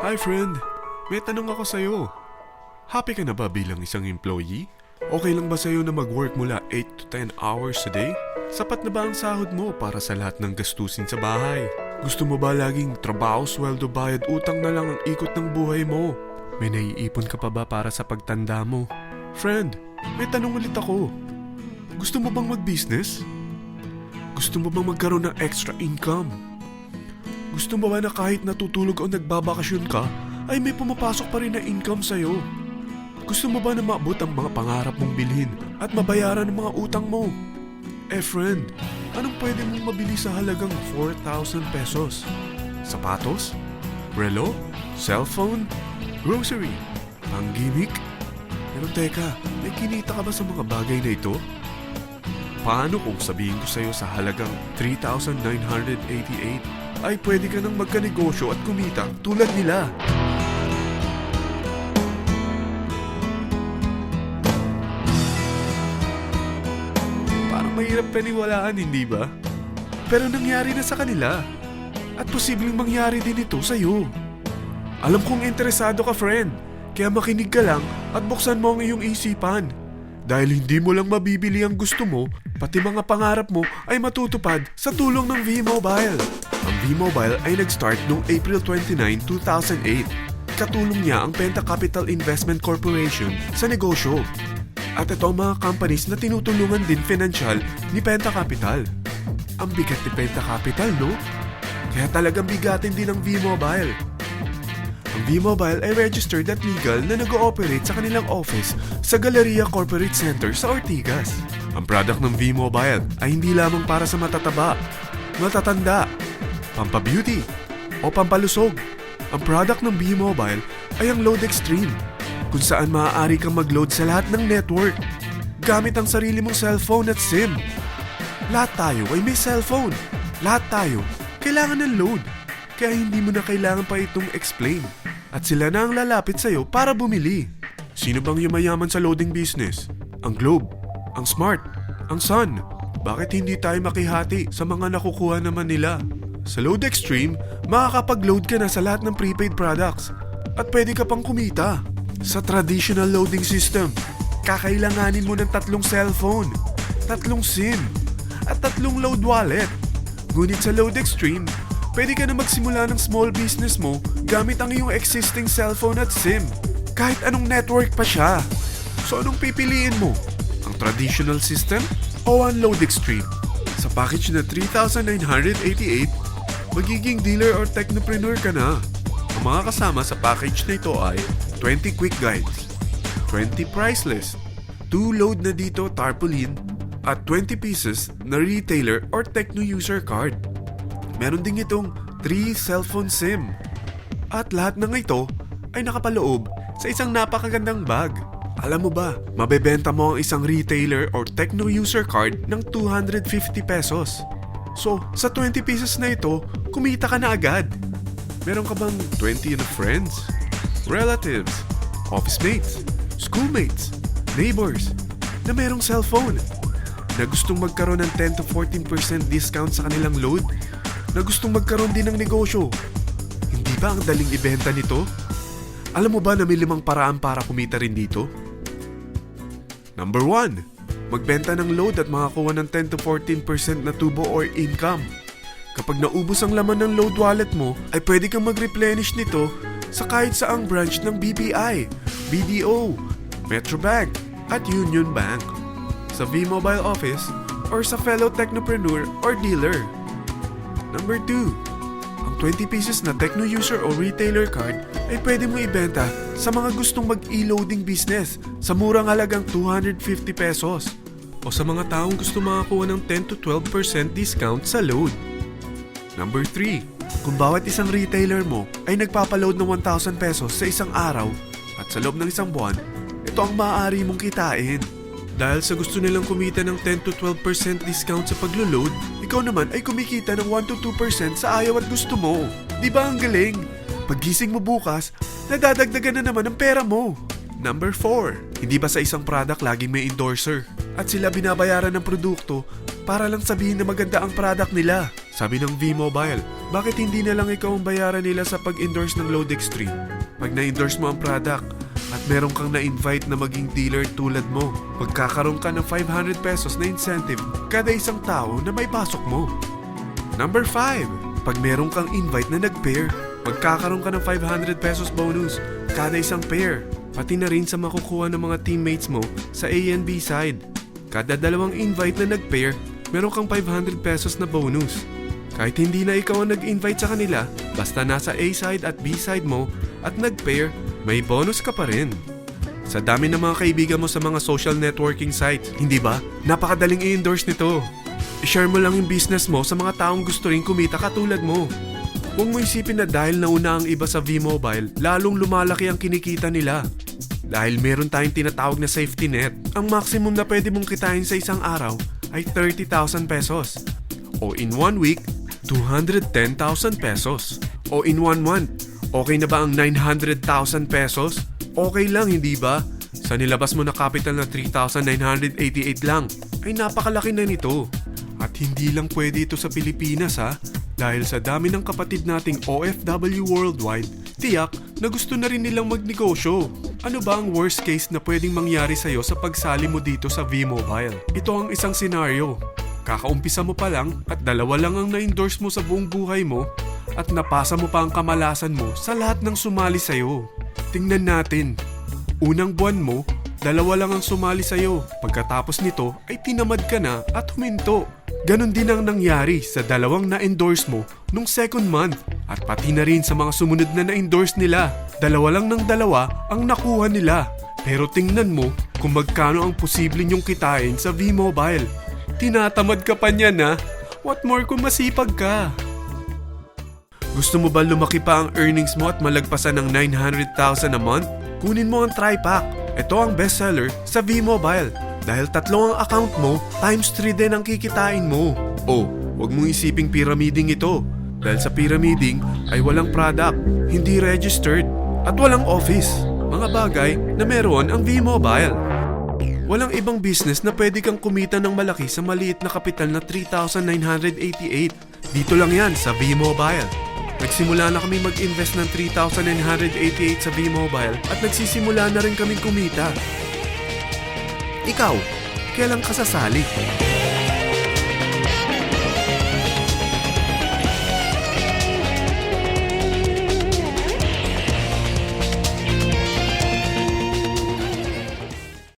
Hi friend, may tanong ako sa'yo. Happy ka na ba bilang isang employee? Okay lang ba sa'yo na mag-work mula 8 to 10 hours a day? Sapat na ba ang sahod mo para sa lahat ng gastusin sa bahay? Gusto mo ba laging trabaho, sweldo, bayad, utang na lang ang ikot ng buhay mo? May naiipon ka pa ba para sa pagtanda mo? Friend, may tanong ulit ako. Gusto mo bang mag-business? Gusto mo bang magkaroon ng extra income? Gusto mo ba na kahit natutulog o nagbabakasyon ka, ay may pumapasok pa rin na income sa'yo? Gusto mo ba na maabot ang mga pangarap mong bilhin at mabayaran ang mga utang mo? Friend, anong pwede mong mabili sa halagang 4,000 pesos? Sapatos? Relo? Cellphone? Grocery? Pang-gimmick? Pero teka, may kinita ka ba sa mga bagay na ito? Paano kung sabihin ko sa'yo sa halagang 3,988 ay pwede ka nang magkanegosyo at kumita tulad nila? Parang mahirap paniwalaan, hindi ba? Pero nangyari na sa kanila. At posibleng mangyari din ito sa'yo. Alam kong interesado ka, friend. Kaya makinig ka lang at buksan mo ang iyong isipan. Dahil hindi mo lang mabibili ang gusto mo, pati mga pangarap mo ay matutupad sa tulong ng V-Mobile. Ang V-Mobile ay nag-start noong April 29, 2008. Katulong niya ang Penta Capital Investment Corporation sa negosyo. At ito ang mga companies na tinutulungan din financial ni Penta Capital. Ang bigat ni Penta Capital, no? Kaya talagang bigatin din ang V-Mobile. Ang V-Mobile ay registered at legal na nag-ooperate sa kanilang office sa Galleria Corporate Center sa Ortigas. Ang product ng V-Mobile ay hindi lamang para sa matataba, matatanda, pampabeauty, o pampalusog. Ang product ng V-Mobile ay ang Load Extreme, kung saan maaari kang mag-load sa lahat ng network gamit ang sarili mong cellphone at SIM. Lahat tayo ay may cellphone. Lahat tayo kailangan ng load. Kaya hindi mo na kailangan pa itong explain. At sila na ang lalapit sa'yo para bumili. Sino bang yumayaman sa loading business? Ang Globe, ang Smart, ang Sun. Bakit hindi tayo makihati sa mga nakukuha naman nila? Sa Load Extreme, makakapag-load ka na sa lahat ng prepaid products. At pwede ka pang kumita. Sa traditional loading system, kakailanganin mo ng 3 cellphone, 3 SIM, at 3 load wallet. Ngunit sa Load Extreme, pwede ka na magsimula ng small business mo gamit ang iyong existing cellphone at SIM. Kahit anong network pa siya. So anong pipiliin mo? Ang traditional system o ang Load Extreme? Sa package na 3,988, magiging dealer or technopreneur ka na. Ang mga kasama sa package na ito ay 20 quick guides, 20 price list, 2 load na dito tarpaulin, at 20 pieces na retailer or techno user card. Meron din itong 3 cellphone SIM. At lahat ng ito ay nakapaloob sa isang napakagandang bag. Alam mo ba, mabebenta mo ang isang retailer or techno user card ng 250 pesos. So, sa 20 pieces na ito, kumita ka na agad. Meron ka bang 20 na friends, relatives, office mates, schoolmates, neighbors na merong cellphone, na gustong magkaroon ng 10 to 14% discount sa kanilang load, na gustong magkaroon din ng negosyo? Hindi ba ang daling ibenta nito? Alam mo ba na may 5 paraan para kumita rin dito? Number 1. Magbenta ng load at makakuha ng 10 to 14% na tubo or income. Kapag naubos ang laman ng load wallet mo, ay pwede kang mag-replenish nito sa kahit saang branch ng BPI, BDO, Metrobank, at Union Bank, sa V-Mobile office, or sa fellow technopreneur or dealer. Number 2. Ang 20 pieces na techno user o retailer card ay pwede mo ibenta sa mga gustong mag-e-loading business sa murang halagang 250 pesos o sa mga taong gusto makakuha ng 10 to 12% discount sa load. Number 3. Kung bawat isang retailer mo ay nagpapaload ng 1,000 pesos sa isang araw at sa loob ng isang buwan, ito ang maaari mong kitain. Dahil sa gusto nilang kumita ng 10 to 12% discount sa paglo-load, ikaw naman ay kumikita ng 1 to 2% sa ayaw at gusto mo. Di ba ang galing? Paggising mo bukas, nadadagdagan na naman ang pera mo. Number 4. Hindi ba sa isang product laging may endorser? At sila binabayaran ng produkto para lang sabihin na maganda ang product nila. Sabi ng V-Mobile, bakit hindi na lang ikaw ang bayaran nila sa pag-endorse ng Load Extreme? Pag na-endorse mo ang product at meron kang na-invite na maging dealer tulad mo, magkakaroon ka ng 500 pesos na incentive kada isang tao na may pasok mo. Number 5, pag meron kang invite na nag-pair, magkakaroon ka ng 500 pesos bonus kada isang pair. Pati na rin sa makukuha ng mga teammates mo sa A and B side. Kada dalawang invite na nag-pair, meron kang 500 pesos na bonus. Kahit hindi na ikaw ang nag-invite sa kanila, basta nasa A side at B side mo at nag-pair, may bonus ka pa rin. Sa dami ng mga kaibigan mo sa mga social networking sites, hindi ba? Napakadaling i-endorse nito. I-share mo lang yung business mo sa mga taong gusto rin kumita katulad mo. Huwag mo isipin na dahil nauna ang iba sa V-Mobile, lalong lumalaki ang kinikita nila. Dahil meron tayong tinatawag na safety net, ang maximum na pwede mong kitain sa isang araw ay 30,000 pesos. O in 1 week, 210,000 pesos. O in 1 month, okay na ba ang 900,000 pesos? Okay lang, hindi ba? Sa nilabas mo na capital na 3,988 lang, ay napakalaki na nito. At hindi lang pwede ito sa Pilipinas ha, dahil sa dami ng kapatid nating OFW worldwide, tiyak na gusto na rin nilang magnegosyo. Ano ba ang worst case na pwedeng mangyari sa'yo sa pagsali mo dito sa V-Mobile? Ito ang isang senaryo. Kakaumpisa mo pa lang at 2 lang ang na-endorse mo sa buong buhay mo at napasa mo pa ang kamalasan mo sa lahat ng sumali sa'yo. Tingnan natin. Unang buwan mo, 2 lang ang sumali sa'yo. Pagkatapos nito ay tinamad ka na at huminto. Ganon din ang nangyari sa 2 na-endorse mo nung second month at pati na rin sa mga sumunod na na-endorse nila. 2 lang ng 2 ang nakuha nila. Pero tingnan mo kung magkano ang posible nyong kitain sa V-Mobile. Tinatamad ka pa niyan ha? What more kung masipag ka? Gusto mo ba lumaki pa ang earnings mo at malagpasan ng 900,000 a month? Kunin mo ang TriPack. Ito ang bestseller sa V-Mobile. Dahil 3 ang account mo, times 3 din ang kikitain mo. Oh, huwag mong isiping pyramiding ito. Dahil sa pyramiding ay walang product, hindi registered, at walang office. Mga bagay na meron ang V-Mobile. Walang ibang business na pwede kang kumita ng malaki sa maliit na kapital na 3,988. Dito lang yan sa V-Mobile. Nagsimula na kami mag-invest ng 3,988 sa V-Mobile at nagsisimula na rin kaming kumita. Ikaw, kailan ka sasali?